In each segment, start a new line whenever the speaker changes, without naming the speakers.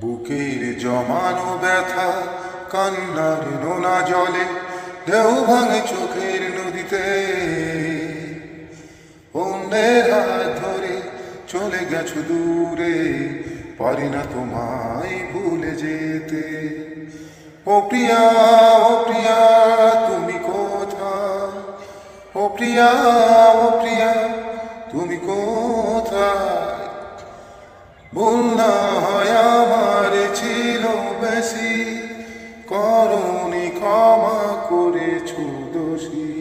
বুকের জমানো ব্যথা কান্নার নোনা জলে ঢেউ ভাঙে চোখের নদীতে। অন্যের হাত ধরে চলে গেছো দূরে, পারি না তোমায় ভুলে যেতে। ও প্রিয়া, ও প্রিয়া, তুমি কোথায়? ও প্রিয়া, ও প্রিয়া, তুমি কোথায়? ভুল না হয় আমার ছিল বেশি, করুণী ক্ষমা করেছো দোষী।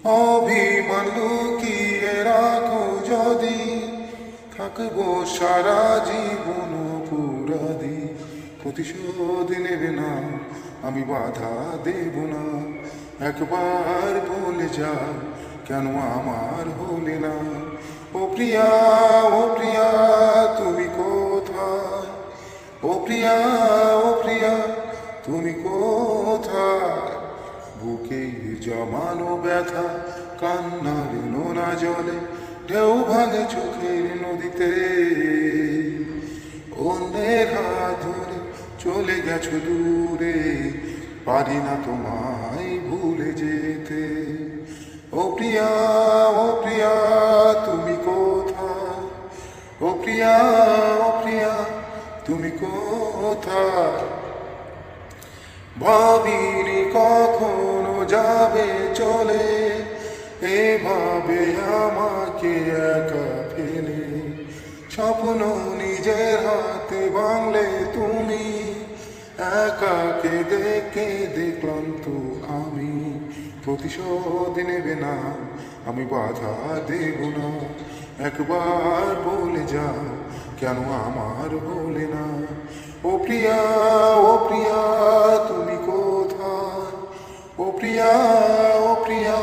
অভিমান লুকিয়ে রাখো যদি, থাকবো সারা জীবন অপরাধী। প্রতিশোধ নেবে না, আমি বাধা দেব না। একবার বলে যাও, কেন আমার হলে না? ও প্রিয়া, ও প্রিয়া, তুমি কোথায়? ও প্রিয়া, ও প্রিয়া, তুমি কোথায়? বুকের জমানো ব্যথা কান্নার নোনা জলে ঢেউ ভাঙে চোখের নদীতে। অন্যের হাত ধরে চলে গেছো দূরে, পারি না তোমায় ভুলে যেতে। ও প্রিয়া, ও প্রিয়া, তুমি কোথায়? ও প্রিয়া, ও প্রিয়া, তুমি কোথায়? ভাবিনি কখনো যাবে চলে, এভাবে আমাকে একা ফেলে। স্বপ্ন নিজের হাতে ভাঙলে তুমি, একা কেঁদে কেঁদে ক্লান্ত আমি। প্রতিশোধ নেবে না, আমি বাধা দেব না। একবার বলে যাও, কেন আমার বলে না? ও প্রিয়া, ও প্রিয়া, তুমি কোথায়? ও প্রিয়া, ও প্রিয়া,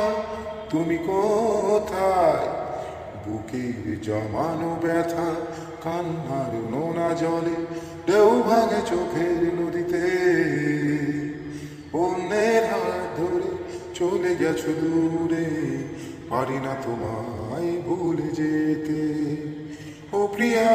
তুমি কোথায়? বুকের জমানো ব্যথা কান্নার নোনা জলে ঢেউ ভাঙে চোখের নদীতে। অন্যের হাত ধরে চলে গেছো দূরে, পারি না তোমায় ভুলে যেতে। ও প্রিয়া,